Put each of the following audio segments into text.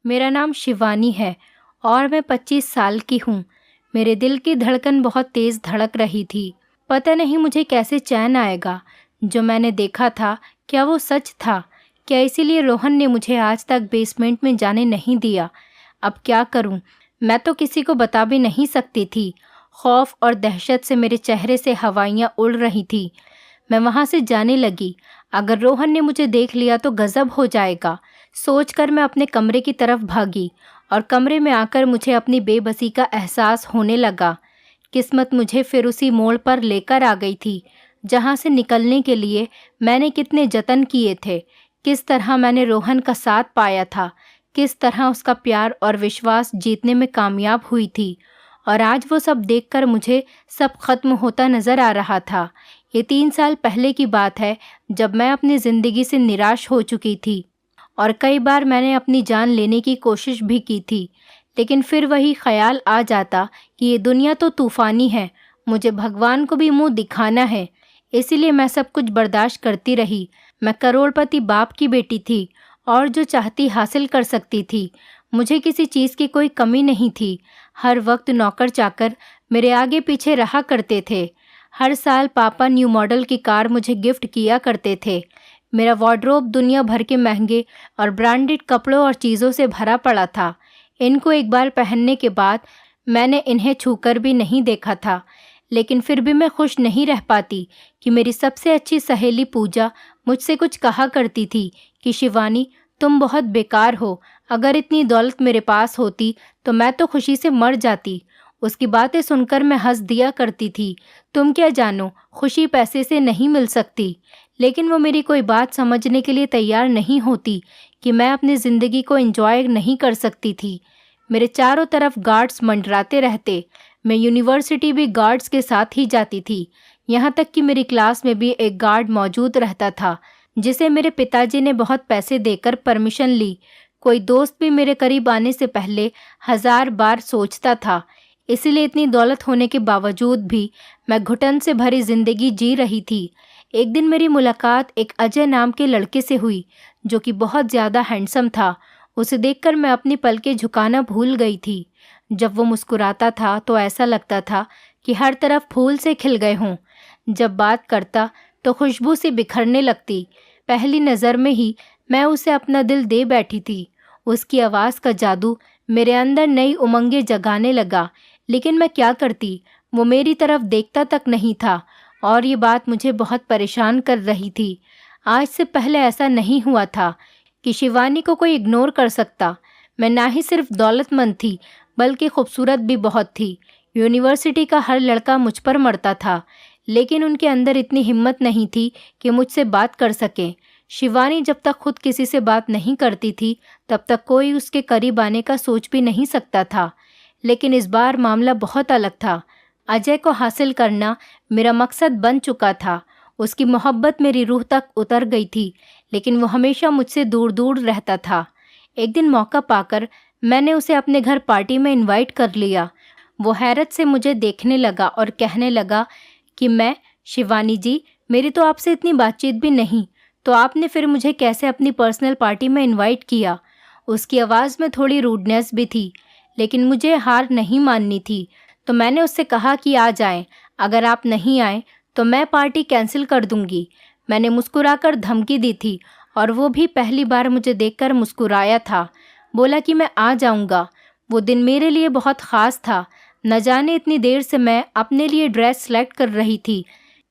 मेरा नाम शिवानी है और मैं 25 साल की हूँ। मेरे दिल की धड़कन बहुत तेज़ धड़क रही थी। पता नहीं मुझे कैसे चैन आएगा। जो मैंने देखा था, क्या वो सच था? क्या इसीलिए रोहन ने मुझे आज तक बेसमेंट में जाने नहीं दिया? अब क्या करूँ? मैं तो किसी को बता भी नहीं सकती थी। खौफ और दहशत से मेरे चेहरे से हवाइयाँ उड़ रही थी। मैं वहाँ से जाने लगी। अगर रोहन ने मुझे देख लिया तो गज़ब हो जाएगा। सोचकर मैं अपने कमरे की तरफ भागी और कमरे में आकर मुझे अपनी बेबसी का एहसास होने लगा। किस्मत मुझे फिर उसी मोड़ पर लेकर आ गई थी जहाँ से निकलने के लिए मैंने कितने जतन किए थे। किस तरह मैंने रोहन का साथ पाया था, किस तरह उसका प्यार और विश्वास जीतने में कामयाब हुई थी। और आज वो सब देखकर मुझे सब खत्म होता नज़र आ रहा था। ये 3 साल पहले की बात है, जब मैं अपनी ज़िंदगी से निराश हो चुकी थी और कई बार मैंने अपनी जान लेने की कोशिश भी की थी। लेकिन फिर वही ख्याल आ जाता कि ये दुनिया तो तूफ़ानी है, मुझे भगवान को भी मुंह दिखाना है। इसीलिए मैं सब कुछ बर्दाश्त करती रही। मैं करोड़पति बाप की बेटी थी और जो चाहती हासिल कर सकती थी। मुझे किसी चीज़ की कोई कमी नहीं थी। हर वक्त नौकर चाकर मेरे आगे पीछे रहा करते थे। हर साल पापा न्यू मॉडल की कार मुझे गिफ्ट किया करते थे। मेरा वार्डरोब दुनिया भर के महंगे और ब्रांडेड कपड़ों और चीज़ों से भरा पड़ा था। इनको एक बार पहनने के बाद मैंने इन्हें छूकर भी नहीं देखा था। लेकिन फिर भी मैं खुश नहीं रह पाती कि मेरी सबसे अच्छी सहेली पूजा मुझसे कुछ कहा करती थी कि शिवानी, तुम बहुत बेकार हो। अगर इतनी दौलत मेरे पास होती तो मैं तो खुशी से मर जाती। उसकी बातें सुनकर मैं हंस दिया करती थी। तुम क्या जानो, खुशी पैसे से नहीं मिल सकती। लेकिन वो मेरी कोई बात समझने के लिए तैयार नहीं होती कि मैं अपनी ज़िंदगी को एंजॉय नहीं कर सकती थी। मेरे चारों तरफ गार्ड्स मंडराते रहते। मैं यूनिवर्सिटी भी गार्ड्स के साथ ही जाती थी। यहाँ तक कि मेरी क्लास में भी एक गार्ड मौजूद रहता था, जिसे मेरे पिताजी ने बहुत पैसे देकर परमिशन ली। कोई दोस्त भी मेरे करीब आने से पहले 1000 बार सोचता था। इसीलिए इतनी दौलत होने के बावजूद भी मैं घुटन से भरी ज़िंदगी जी रही थी। एक दिन मेरी मुलाकात एक अजय नाम के लड़के से हुई, जो कि बहुत ज़्यादा हैंडसम था। उसे देखकर मैं अपनी पलकें झुकाना भूल गई थी। जब वो मुस्कुराता था तो ऐसा लगता था कि हर तरफ फूल से खिल गए हों। जब बात करता तो खुशबू से बिखरने लगती। पहली नज़र में ही मैं उसे अपना दिल दे बैठी थी। उसकी आवाज़ का जादू मेरे अंदर नई उमंगें जगाने लगा। लेकिन मैं क्या करती, वो मेरी तरफ देखता तक नहीं था और ये बात मुझे बहुत परेशान कर रही थी। आज से पहले ऐसा नहीं हुआ था कि शिवानी को कोई इग्नोर कर सकता। मैं ना ही सिर्फ दौलतमंद थी, बल्कि खूबसूरत भी बहुत थी। यूनिवर्सिटी का हर लड़का मुझ पर मरता था, लेकिन उनके अंदर इतनी हिम्मत नहीं थी कि मुझसे बात कर सके। शिवानी जब तक खुद किसी से बात नहीं करती थी, तब तक कोई उसके करीब आने का सोच भी नहीं सकता था। लेकिन इस बार मामला बहुत अलग था। अजय को हासिल करना मेरा मकसद बन चुका था। उसकी मोहब्बत मेरी रूह तक उतर गई थी, लेकिन वो हमेशा मुझसे दूर दूर रहता था। एक दिन मौका पाकर मैंने उसे अपने घर पार्टी में इनवाइट कर लिया। वो हैरत से मुझे देखने लगा और कहने लगा कि मैं, शिवानी जी, मेरी तो आपसे इतनी बातचीत भी नहीं, तो आपने फिर मुझे कैसे अपनी पर्सनल पार्टी में इनवाइट किया? उसकी आवाज़ में थोड़ी रूडनेस भी थी, लेकिन मुझे हार नहीं माननी थी। तो मैंने उससे कहा कि आ जाएं। अगर आप नहीं आए तो मैं पार्टी कैंसिल कर दूंगी। मैंने मुस्कुराकर धमकी दी थी और वो भी पहली बार मुझे देखकर मुस्कुराया था। बोला कि मैं आ जाऊंगा। वो दिन मेरे लिए बहुत ख़ास था। न जाने इतनी देर से मैं अपने लिए ड्रेस सेलेक्ट कर रही थी।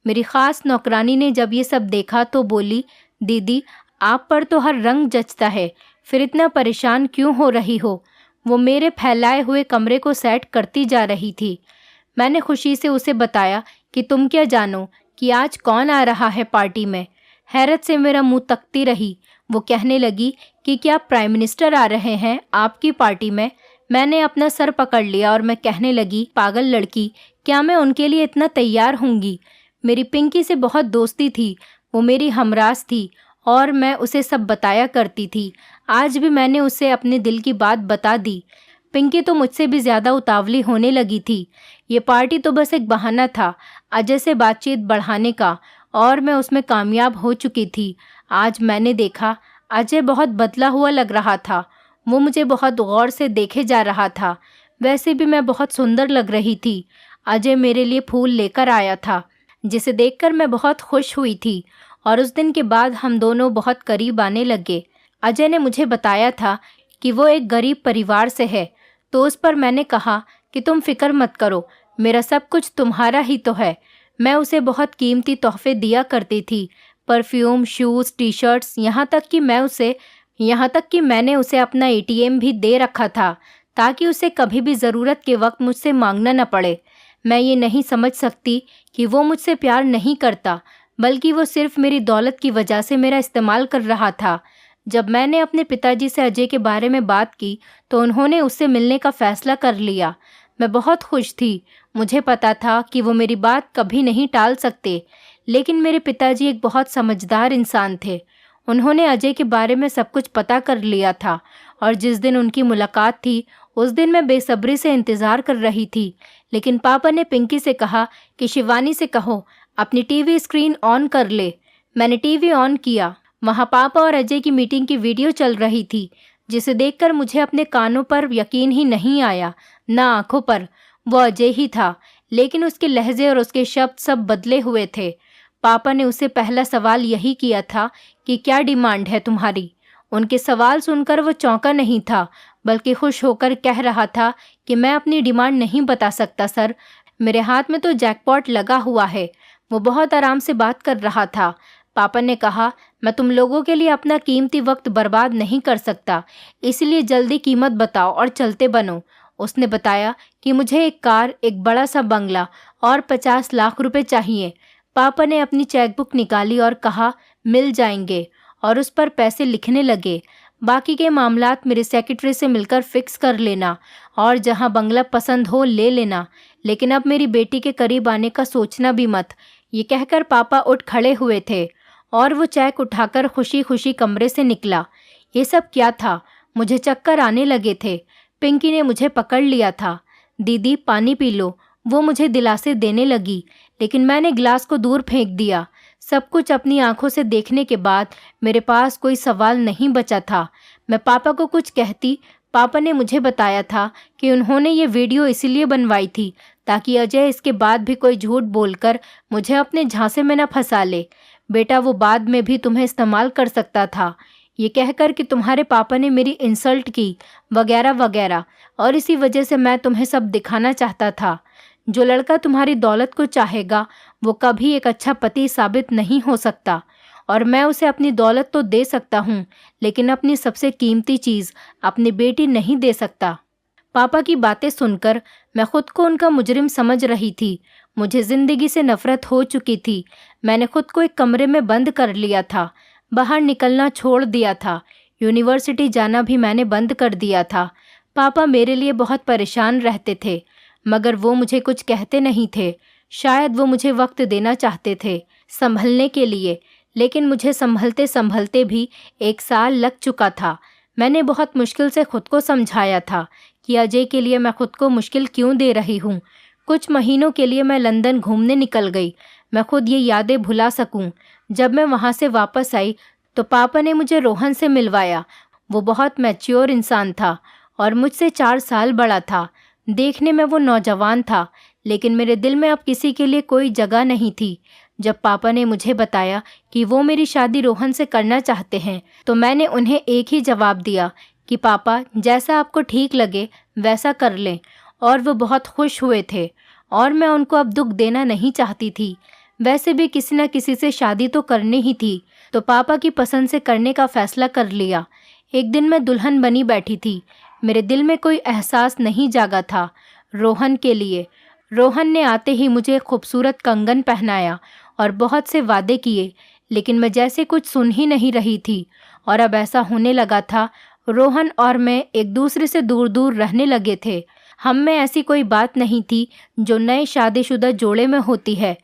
मेरी ख़ास नौकरानी ने जब ये सब देखा तो बोली, दीदी, आप पर तो हर रंग जचता है, फिर इतना परेशान क्यों हो रही हो? वो मेरे फैलाए हुए कमरे को सेट करती जा रही थी। मैंने खुशी से उसे बताया कि तुम क्या जानो कि आज कौन आ रहा है पार्टी में। हैरत से मेरा मुंह तकती रही। वो कहने लगी कि क्या प्राइम मिनिस्टर आ रहे हैं आपकी पार्टी में? मैंने अपना सर पकड़ लिया और मैं कहने लगी, पागल लड़की, क्या मैं उनके लिए इतना तैयार होंगी? मेरी पिंकी से बहुत दोस्ती थी। वो मेरी हमराज थी और मैं उसे सब बताया करती थी। आज भी मैंने उसे अपने दिल की बात बता दी। पिंकी तो मुझसे भी ज़्यादा उतावली होने लगी थी। ये पार्टी तो बस एक बहाना था अजय से बातचीत बढ़ाने का, और मैं उसमें कामयाब हो चुकी थी। आज मैंने देखा, अजय बहुत बदला हुआ लग रहा था। वो मुझे बहुत गौर से देखे जा रहा था। वैसे भी मैं बहुत सुंदर लग रही थी। अजय मेरे लिए फूल लेकर आया था, जिसे देखकर मैं बहुत खुश हुई थी और उस दिन के बाद हम दोनों बहुत करीब आने लगे। अजय ने मुझे बताया था कि वो एक गरीब परिवार से है, तो उस पर मैंने कहा कि तुम फिक्र मत करो, मेरा सब कुछ तुम्हारा ही तो है। मैं उसे बहुत कीमती तोहफे दिया करती थी, परफ्यूम, शूज़, टी शर्ट्स, यहाँ तक कि मैंने उसे अपना एटीएम भी दे रखा था ताकि उसे कभी भी ज़रूरत के वक्त मुझसे मांगना न पड़े। मैं ये नहीं समझ सकती कि वो मुझसे प्यार नहीं करता, बल्कि वो सिर्फ मेरी दौलत की वजह से मेरा इस्तेमाल कर रहा था। जब मैंने अपने पिताजी से अजय के बारे में बात की तो उन्होंने उससे मिलने का फ़ैसला कर लिया। मैं बहुत खुश थी। मुझे पता था कि वो मेरी बात कभी नहीं टाल सकते, लेकिन मेरे पिताजी एक बहुत समझदार इंसान थे। उन्होंने अजय के बारे में सब कुछ पता कर लिया था और जिस दिन उनकी मुलाकात थी उस दिन मैं बेसब्री से इंतज़ार कर रही थी। लेकिन पापा ने पिंकी से कहा कि शिवानी से कहो अपनी टीवी स्क्रीन ऑन कर ले। मैंने टीवी ऑन किया। वहाँ पापा और अजय की मीटिंग की वीडियो चल रही थी, जिसे देखकर मुझे अपने कानों पर यकीन ही नहीं आया, ना आंखों पर। वो अजय ही था, लेकिन उसके लहजे और उसके शब्द सब बदले हुए थे। पापा ने उससे पहला सवाल यही किया था कि क्या डिमांड है तुम्हारी। उनके सवाल सुनकर वो चौंका नहीं था, बल्कि खुश होकर कह रहा था कि मैं अपनी डिमांड नहीं बता सकता सर, मेरे हाथ में तो जैकपॉट लगा हुआ है। वो बहुत आराम से बात कर रहा था। पापा ने कहा, मैं तुम लोगों के लिए अपना कीमती वक्त बर्बाद नहीं कर सकता, इसलिए जल्दी कीमत बताओ और चलते बनो। उसने बताया कि मुझे एक कार, एक बड़ा सा बंगला और 50 लाख रुपए चाहिए। पापा ने अपनी चेकबुक निकाली और कहा, मिल जाएंगे, और उस पर पैसे लिखने लगे। बाकी के मामलात मेरे सेक्रेटरी से मिलकर फिक्स कर लेना और जहां बंगला पसंद हो ले लेना, लेकिन अब मेरी बेटी के करीब आने का सोचना भी मत। ये कहकर पापा उठ खड़े हुए थे और वो चेक उठाकर खुशी खुशी कमरे से निकला। ये सब क्या था? मुझे चक्कर आने लगे थे। पिंकी ने मुझे पकड़ लिया था। दीदी पानी पी लो, वो मुझे दिलासे देने लगी, लेकिन मैंने गिलास को दूर फेंक दिया। सब कुछ अपनी आंखों से देखने के बाद मेरे पास कोई सवाल नहीं बचा था। मैं पापा को कुछ कहती। पापा ने मुझे बताया था कि उन्होंने ये वीडियो इसीलिए बनवाई थी ताकि अजय इसके बाद भी कोई झूठ बोलकर मुझे अपने झांसे में न फंसा ले। बेटा, वो बाद में भी तुम्हें इस्तेमाल कर सकता था, ये कहकर कि तुम्हारे पापा ने मेरी इंसल्ट की, वगैरह वगैरह, और इसी वजह से मैं तुम्हें सब दिखाना चाहता था। जो लड़का तुम्हारी दौलत को चाहेगा वो कभी एक अच्छा पति साबित नहीं हो सकता, और मैं उसे अपनी दौलत तो दे सकता हूँ, लेकिन अपनी सबसे कीमती चीज़, अपनी बेटी नहीं दे सकता। पापा की बातें सुनकर मैं खुद को उनका मुजरिम समझ रही थी। मुझे ज़िंदगी से नफ़रत हो चुकी थी। मैंने खुद को एक कमरे में बंद कर लिया था, बाहर निकलना छोड़ दिया था, यूनिवर्सिटी जाना भी मैंने बंद कर दिया था। पापा मेरे लिए बहुत परेशान रहते थे, मगर वो मुझे कुछ कहते नहीं थे। शायद वो मुझे वक्त देना चाहते थे संभलने के लिए, लेकिन मुझे संभलते संभलते भी 1 साल लग चुका था। मैंने बहुत मुश्किल से खुद को समझाया था कि अजय के लिए मैं खुद को मुश्किल क्यों दे रही हूँ। कुछ महीनों के लिए मैं लंदन घूमने निकल गई, मैं खुद ये यादें भुला सकूं। जब मैं वहाँ से वापस आई तो पापा ने मुझे रोहन से मिलवाया। वो बहुत मैच्योर इंसान था और मुझसे 4 साल बड़ा था। देखने में वो नौजवान था, लेकिन मेरे दिल में अब किसी के लिए कोई जगह नहीं थी। जब पापा ने मुझे बताया कि वो मेरी शादी रोहन से करना चाहते हैं, तो मैंने उन्हें एक ही जवाब दिया कि पापा, जैसा आपको ठीक लगे वैसा कर लें। और वो बहुत खुश हुए थे और मैं उनको अब दुख देना नहीं चाहती थी। वैसे भी किसी न किसी से शादी तो करनी ही थी, तो पापा की पसंद से करने का फैसला कर लिया। एक दिन मैं दुल्हन बनी बैठी थी। मेरे दिल में कोई एहसास नहीं जागा था रोहन के लिए। रोहन ने आते ही मुझे खूबसूरत कंगन पहनाया और बहुत से वादे किए, लेकिन मैं जैसे कुछ सुन ही नहीं रही थी। और अब ऐसा होने लगा था, रोहन और मैं एक दूसरे से दूर दूर रहने लगे थे। हम में ऐसी कोई बात नहीं थी जो नए शादीशुदा जोड़े में होती है।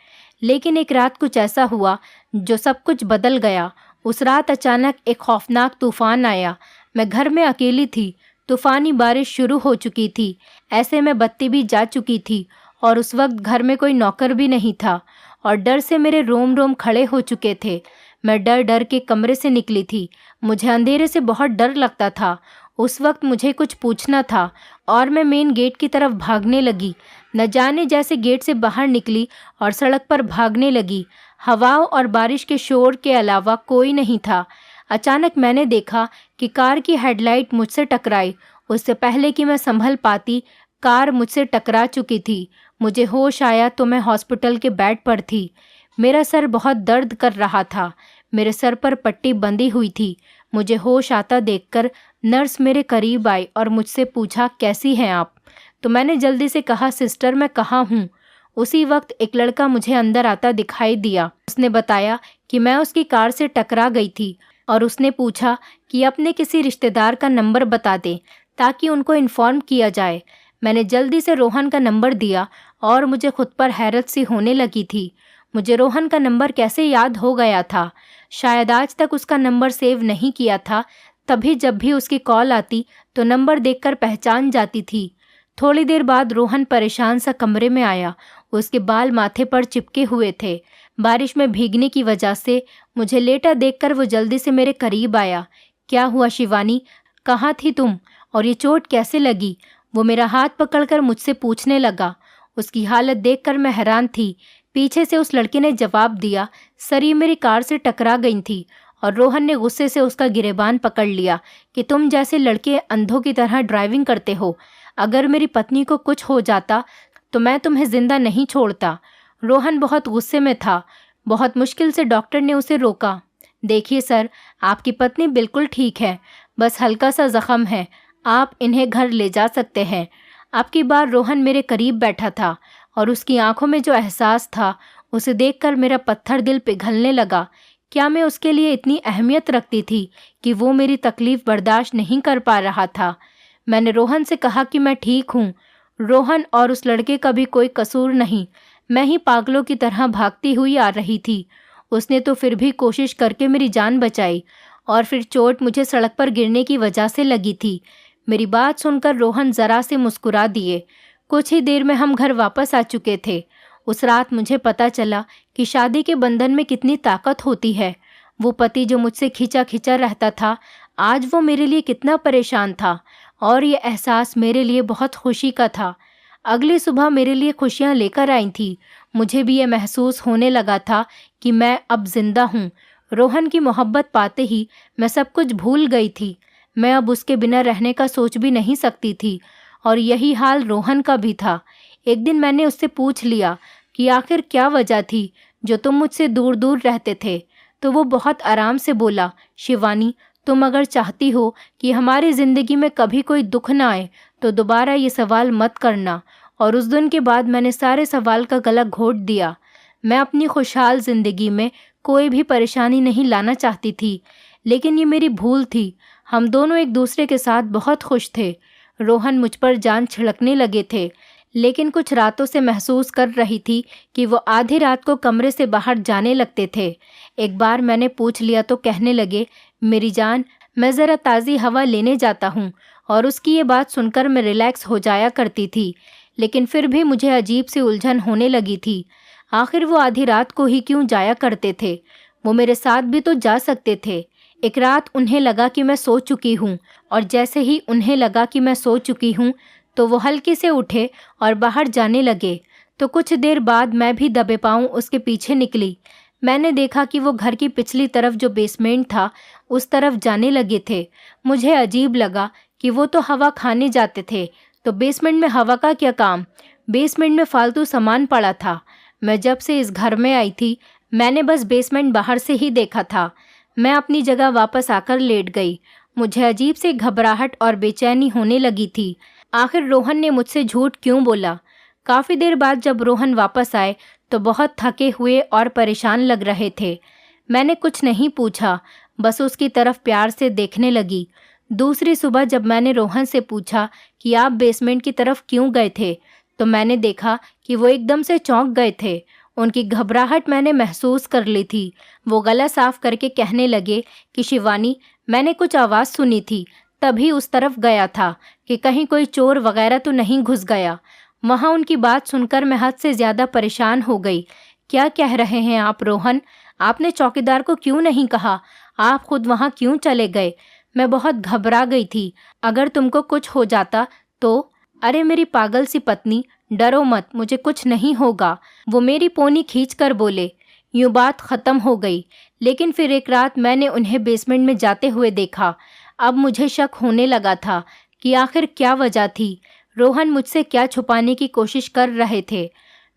लेकिन एक रात कुछ ऐसा हुआ जो सब कुछ बदल गया। उस रात अचानक एक खौफनाक तूफान आया। मैं घर में अकेली थी। तूफानी बारिश शुरू हो चुकी थी। ऐसे में बत्ती भी जा चुकी थी और उस वक्त घर में कोई नौकर भी नहीं था और डर से मेरे रोम रोम खड़े हो चुके थे। मैं डर डर के कमरे से निकली थी। मुझे अंधेरे से बहुत डर लगता था। उस वक्त मुझे कुछ पूछना था और मैं मेन गेट की तरफ भागने लगी। न जाने जैसे गेट से बाहर निकली और सड़क पर भागने लगी। हवाओं और बारिश के शोर के अलावा कोई नहीं था। अचानक मैंने देखा कि कार की हेडलाइट मुझसे टकराई। उससे पहले कि मैं संभल पाती, कार मुझसे टकरा चुकी थी। मुझे होश आया तो मैं हॉस्पिटल के बेड पर थी। मेरा सर बहुत दर्द कर रहा था। मेरे सर पर पट्टी बंधी हुई थी। मुझे होश आता देखकर नर्स मेरे करीब आई और मुझसे पूछा, कैसी हैं आप? तो मैंने जल्दी से कहा, सिस्टर मैं कहाँ हूँ? उसी वक्त एक लड़का मुझे अंदर आता दिखाई दिया। उसने बताया कि मैं उसकी कार से टकरा गई थी और उसने पूछा कि अपने किसी रिश्तेदार का नंबर बता दें ताकि उनको इन्फॉर्म किया जाए। मैंने जल्दी से रोहन का नंबर दिया और मुझे खुद पर हैरत सी होने लगी थी। मुझे रोहन का नंबर कैसे याद हो गया था? शायद आज तक उसका नंबर सेव नहीं किया था, तभी जब भी उसकी कॉल आती तो नंबर देखकर पहचान जाती थी। थोड़ी देर बाद रोहन परेशान सा कमरे में आया। उसके बाल माथे पर चिपके हुए थे। बारिश में भीगने की वजह से मुझे लेटा देखकर वो जल्दी से मेरे करीब आया। क्या हुआ शिवानी, कहाँ थी तुम और ये चोट कैसे लगी? वो मेरा हाथ पकड़कर मुझसे पूछने लगा। उसकी हालत देखकर मैं हैरान थी। पीछे से उस लड़के ने जवाब दिया, सर ये मेरी कार से टकरा गई थी। और रोहन ने गुस्से से उसका गिरेबान पकड़ लिया कि तुम जैसे लड़के अंधों की तरह ड्राइविंग करते हो। अगर मेरी पत्नी को कुछ हो जाता तो मैं तुम्हें जिंदा नहीं छोड़ता। रोहन बहुत गुस्से में था। बहुत मुश्किल से डॉक्टर ने उसे रोका। देखिए सर, आपकी पत्नी बिल्कुल ठीक है, बस हल्का सा जख्म है, आप इन्हें घर ले जा सकते हैं। आपकी बार रोहन मेरे करीब बैठा था और उसकी आंखों में जो एहसास था उसे देखकर मेरा पत्थर दिल पिघलने लगा। क्या मैं उसके लिए इतनी अहमियत रखती थी कि वो मेरी तकलीफ बर्दाश्त नहीं कर पा रहा था? मैंने रोहन से कहा कि मैं ठीक हूँ। रोहन और उस लड़के का भी कोई कसूर नहीं, मैं ही पागलों की तरह भागती हुई आ रही थी। उसने तो फिर भी कोशिश करके मेरी जान बचाई और फिर चोट मुझे सड़क पर गिरने की वजह से लगी थी। मेरी बात सुनकर रोहन जरा से मुस्कुरा दिए। कुछ ही देर में हम घर वापस आ चुके थे। उस रात मुझे पता चला कि शादी के बंधन में कितनी ताकत होती है। वो पति जो मुझसे खिंचा खिंचा रहता था, आज वो मेरे लिए कितना परेशान था और ये एहसास मेरे लिए बहुत खुशी का था। अगली सुबह मेरे लिए खुशियाँ लेकर आई थी। मुझे भी ये महसूस होने लगा था कि मैं अब जिंदा हूँ। रोहन की मोहब्बत पाते ही मैं सब कुछ भूल गई थी। मैं अब उसके बिना रहने का सोच भी नहीं सकती थी और यही हाल रोहन का भी था। एक दिन मैंने उससे पूछ लिया कि आखिर क्या वजह थी जो तुम मुझसे दूर दूर रहते थे? तो वो बहुत आराम से बोला, शिवानी तुम अगर चाहती हो कि हमारी ज़िंदगी में कभी कोई दुख ना आए तो दोबारा ये सवाल मत करना। और उस दिन के बाद मैंने सारे सवाल का गला घोट दिया। मैं अपनी खुशहाल ज़िंदगी में कोई भी परेशानी नहीं लाना चाहती थी, लेकिन ये मेरी भूल थी। हम दोनों एक दूसरे के साथ बहुत खुश थे। रोहन मुझ पर जान छिड़कने लगे थे, लेकिन कुछ रातों से महसूस कर रही थी कि वो आधी रात को कमरे से बाहर जाने लगते थे। एक बार मैंने पूछ लिया तो कहने लगे, मेरी जान मैं ज़रा ताज़ी हवा लेने जाता हूँ। और उसकी ये बात सुनकर मैं रिलैक्स हो जाया करती थी, लेकिन फिर भी मुझे अजीब सी उलझन होने लगी थी। आखिर वो आधी रात को ही क्यों जाया करते थे? वो मेरे साथ भी तो जा सकते थे। एक रात उन्हें लगा कि मैं सो चुकी हूँ और जैसे ही उन्हें लगा कि मैं सो चुकी हूँ तो वो हल्के से उठे और बाहर जाने लगे। तो कुछ देर बाद मैं भी दबे पाँव उसके पीछे निकली। मैंने देखा कि वो घर की पिछली तरफ जो बेसमेंट था उस तरफ जाने लगे थे। मुझे अजीब लगा कि वो तो हवा खाने जाते थे, तो बेसमेंट में हवा का क्या काम? बेसमेंट में फालतू सामान पड़ा था। मैं जब से इस घर में आई थी मैंने बस बेसमेंट बाहर से ही देखा था। मैं अपनी जगह वापस आकर लेट गई। मुझे अजीब से घबराहट और बेचैनी होने लगी थी। आखिर रोहन ने मुझसे झूठ क्यों बोला? काफ़ी देर बाद जब रोहन वापस आए तो बहुत थके हुए और परेशान लग रहे थे। मैंने कुछ नहीं पूछा, बस उसकी तरफ प्यार से देखने लगी। दूसरी सुबह जब मैंने रोहन से पूछा कि आप बेसमेंट की तरफ क्यों गए थे, तो मैंने देखा कि वो एकदम से चौंक गए थे। उनकी घबराहट मैंने महसूस कर ली थी। वो गला साफ करके कहने लगे कि शिवानी, मैंने कुछ आवाज़ सुनी थी, तभी उस तरफ गया था कि कहीं कोई चोर वगैरह तो नहीं घुस गया। वहाँ उनकी बात सुनकर मैं हद से ज़्यादा परेशान हो गई। क्या कह रहे हैं आप रोहन? आपने चौकीदार को क्यों नहीं कहा? आप खुद वहाँ क्यों चले गए? मैं बहुत घबरा गई थी। अगर तुमको कुछ हो जाता तो? अरे मेरी पागल सी पत्नी, डरो मत, मुझे कुछ नहीं होगा, वो मेरी पोनी खींच कर बोले। यूँ बात ख़त्म हो गई। लेकिन फिर एक रात मैंने उन्हें बेसमेंट में जाते हुए देखा। अब मुझे शक होने लगा था कि आखिर क्या वजह थी। रोहन मुझसे क्या छुपाने की कोशिश कर रहे थे।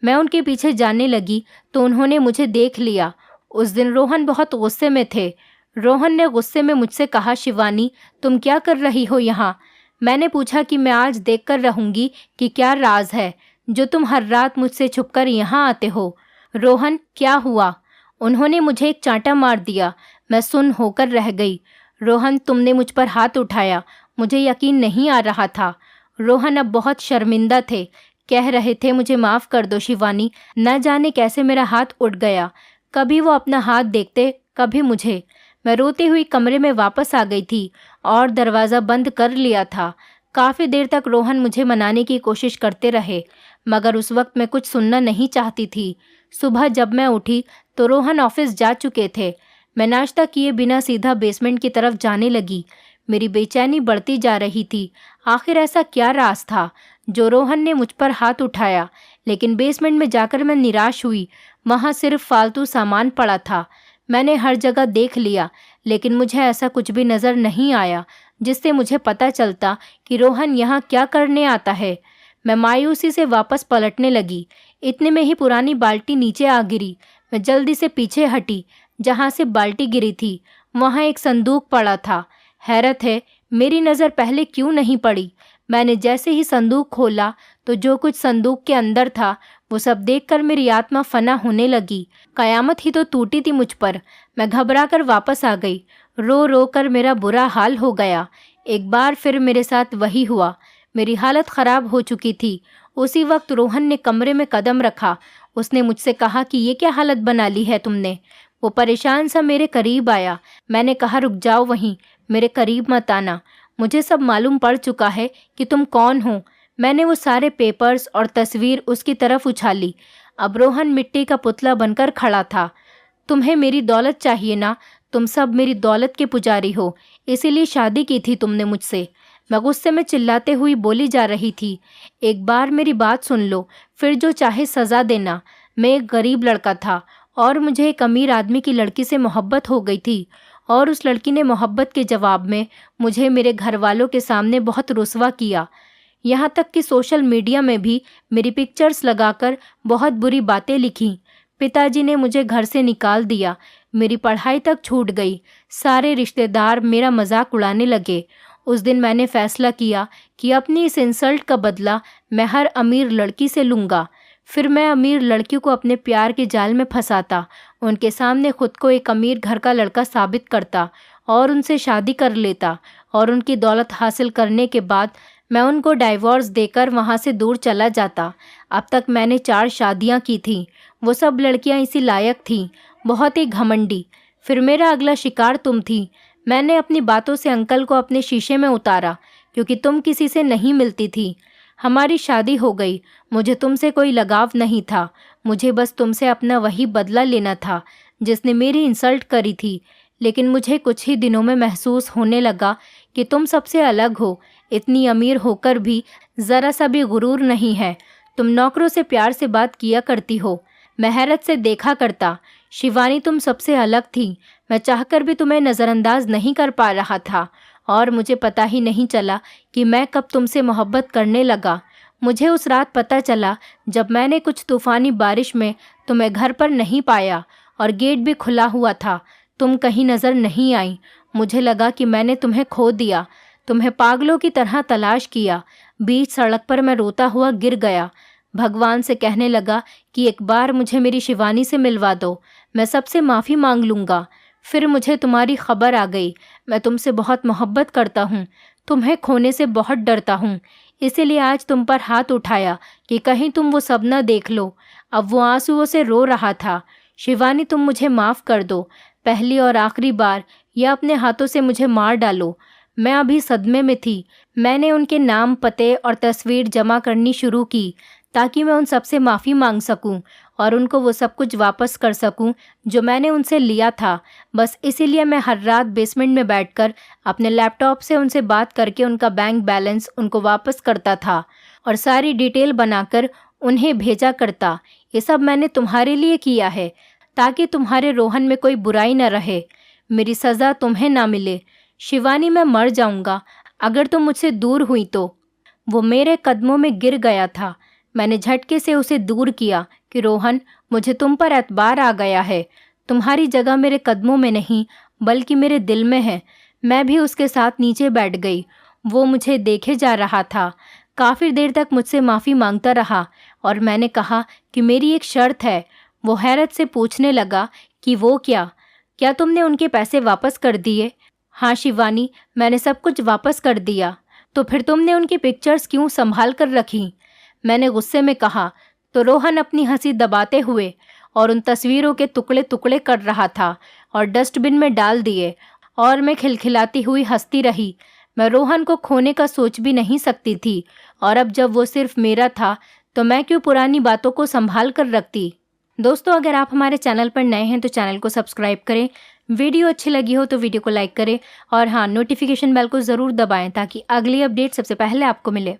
मैं उनके पीछे जाने लगी तो उन्होंने मुझे देख लिया। उस दिन रोहन बहुत गुस्से में थे। रोहन ने गुस्से में मुझसे कहा, शिवानी तुम क्या कर रही हो यहाँ? मैंने पूछा कि मैं आज देखकर रहूंगी कि क्या राज है जो तुम हर रात मुझसे छुपकर यहाँ आते हो। रोहन, क्या हुआ? उन्होंने मुझे एक चांटा मार दिया। मैं सुन्न होकर रह गई। रोहन, तुमने मुझ पर हाथ उठाया। मुझे यकीन नहीं आ रहा था। रोहन अब बहुत शर्मिंदा थे। कह रहे थे, मुझे माफ़ कर दो शिवानी, न जाने कैसे मेरा हाथ उठ गया। कभी वो अपना हाथ देखते, कभी मुझे। मैं रोती हुई कमरे में वापस आ गई थी और दरवाज़ा बंद कर लिया था। काफ़ी देर तक रोहन मुझे मनाने की कोशिश करते रहे, मगर उस वक्त मैं कुछ सुनना नहीं चाहती थी। सुबह जब मैं उठी तो रोहन ऑफिस जा चुके थे। मैं नाश्ता किए बिना सीधा बेसमेंट की तरफ जाने लगी। मेरी बेचैनी बढ़ती जा रही थी। आखिर ऐसा क्या राज था जो रोहन ने मुझ पर हाथ उठाया? लेकिन बेसमेंट में जाकर मैं निराश हुई। वहाँ सिर्फ फालतू सामान पड़ा था। मैंने हर जगह देख लिया, लेकिन मुझे ऐसा कुछ भी नज़र नहीं आया जिससे मुझे पता चलता कि रोहन यहाँ क्या करने आता है। मैं मायूसी से वापस पलटने लगी। इतने में ही पुरानी बाल्टी नीचे आ गिरी। मैं जल्दी से पीछे हटी। जहाँ से बाल्टी गिरी थी वहाँ एक संदूक पड़ा था। हैरत है, मेरी नज़र पहले क्यों नहीं पड़ी। मैंने जैसे ही संदूक खोला तो जो कुछ संदूक के अंदर था वो सब देखकर मेरी आत्मा फना होने लगी। कयामत ही तो टूटी थी मुझ पर। मैं घबरा कर वापस आ गई। रो रो कर मेरा बुरा हाल हो गया। एक बार फिर मेरे साथ वही हुआ। मेरी हालत ख़राब हो चुकी थी। उसी वक्त रोहन ने कमरे में कदम रखा। उसने मुझसे कहा कि ये क्या हालत बना ली है तुमने। वो परेशान सा मेरे करीब आया। मैंने कहा, रुक जाओ वहीं, मेरे करीब मत आना। मुझे सब मालूम पड़ चुका है कि तुम कौन हो। मैंने वो सारे पेपर्स और तस्वीर उसकी तरफ उछाली। अब रोहन मिट्टी का पुतला बनकर खड़ा था। तुम्हें मेरी दौलत चाहिए ना? तुम सब मेरी दौलत के पुजारी हो, इसीलिए शादी की थी तुमने मुझसे। मैं गुस्से में चिल्लाते हुई बोली जा रही थी। एक बार मेरी बात सुन लो, फिर जो चाहे सज़ा देना। मैं एक गरीब लड़का था और मुझे एक अमीर आदमी की लड़की से मोहब्बत हो गई थी, और उस लड़की ने मोहब्बत के जवाब में मुझे मेरे घर वालों के सामने बहुत रुस्वा किया। यहाँ तक कि सोशल मीडिया में भी मेरी पिक्चर्स लगाकर बहुत बुरी बातें लिखी। पिताजी ने मुझे घर से निकाल दिया। मेरी पढ़ाई तक छूट गई। सारे रिश्तेदार मेरा मजाक उड़ाने लगे। उस दिन मैंने फैसला किया कि अपनी इस इंसल्ट का बदला मैं हर अमीर लड़की से लूँगा। फिर मैं अमीर लड़की को अपने प्यार के जाल में फंसाता, उनके सामने खुद को एक अमीर घर का लड़का साबित करता और उनसे शादी कर लेता, और उनकी दौलत हासिल करने के बाद मैं उनको डाइवोर्स देकर वहाँ से दूर चला जाता। अब तक मैंने 4 शादियाँ की थीं। वो सब लड़कियाँ इसी लायक थीं, बहुत ही घमंडी। फिर मेरा अगला शिकार तुम थी। मैंने अपनी बातों से अंकल को अपने शीशे में उतारा, क्योंकि तुम किसी से नहीं मिलती थी। हमारी शादी हो गई। मुझे तुमसे कोई लगाव नहीं था। मुझे बस तुमसे अपना वही बदला लेना था जिसने मेरी इंसल्ट करी थी। लेकिन मुझे कुछ ही दिनों में महसूस होने लगा कि तुम सबसे अलग हो। इतनी अमीर होकर भी ज़रा सा भी गुरूर नहीं है। तुम नौकरों से प्यार से बात किया करती हो। मैं हैरत से देखा करता। शिवानी, तुम सबसे अलग थी। मैं चाहकर भी तुम्हें नज़रअंदाज नहीं कर पा रहा था, और मुझे पता ही नहीं चला कि मैं कब तुमसे मोहब्बत करने लगा। मुझे उस रात पता चला जब मैंने कुछ तूफ़ानी बारिश में तुम्हें घर पर नहीं पाया और गेट भी खुला हुआ था। तुम कहीं नज़र नहीं आई। मुझे लगा कि मैंने तुम्हें खो दिया। तुम्हें पागलों की तरह तलाश किया। बीच सड़क पर मैं रोता हुआ गिर गया। भगवान से कहने लगा कि एक बार मुझे मेरी शिवानी से मिलवा दो, मैं सबसे माफ़ी मांग लूँगा। फिर मुझे तुम्हारी खबर आ गई। मैं तुमसे बहुत मोहब्बत करता हूँ, तुम्हें खोने से बहुत डरता हूँ। इसीलिए आज तुम पर हाथ उठाया कि कहीं तुम वो सब न देख लो। अब वो आंसुओं से रो रहा था। शिवानी, तुम मुझे माफ़ कर दो। पहली और आखिरी बार, या अपने हाथों से मुझे मार डालो। मैं अभी सदमे में थी। मैंने उनके नाम, पते और तस्वीर जमा करनी शुरू की ताकि मैं उन सबसे माफ़ी मांग सकूं और उनको वो सब कुछ वापस कर सकूं जो मैंने उनसे लिया था। बस इसीलिए मैं हर रात बेसमेंट में बैठकर अपने लैपटॉप से उनसे बात करके उनका बैंक बैलेंस उनको वापस करता था और सारी डिटेल बनाकर उन्हें भेजा करता। ये सब मैंने तुम्हारे लिए किया है ताकि तुम्हारे रोहन में कोई बुराई न रहे, मेरी सज़ा तुम्हें ना मिले। शिवानी, मैं मर जाऊंगा अगर तुम मुझसे दूर हुई तो। वो मेरे कदमों में गिर गया था। मैंने झटके से उसे दूर किया कि रोहन, मुझे तुम पर एतबार आ गया है। तुम्हारी जगह मेरे कदमों में नहीं बल्कि मेरे दिल में है। मैं भी उसके साथ नीचे बैठ गई। वो मुझे देखे जा रहा था। काफ़ी देर तक मुझसे माफ़ी मांगता रहा और मैंने कहा कि मेरी एक शर्त है। वो हैरत से पूछने लगा कि वो क्या तुमने उनके पैसे वापस कर दिए? हाँ शिवानी, मैंने सब कुछ वापस कर दिया। तो फिर तुमने उनकी पिक्चर्स क्यों संभाल कर रखी? मैंने गुस्से में कहा। तो रोहन अपनी हंसी दबाते हुए और उन तस्वीरों के टुकड़े टुकड़े कर रहा था और डस्टबिन में डाल दिए और मैं खिलखिलाती हुई हंसती रही। मैं रोहन को खोने का सोच भी नहीं सकती थी और अब जब वो सिर्फ मेरा था तो मैं क्यों पुरानी बातों को संभाल कर रखती। दोस्तों, अगर आप हमारे चैनल पर नए हैं तो चैनल को सब्सक्राइब करें, वीडियो अच्छी लगी हो तो वीडियो को लाइक करें और हाँ, नोटिफिकेशन बेल को ज़रूर दबाएं ताकि अगली अपडेट सबसे पहले आपको मिले।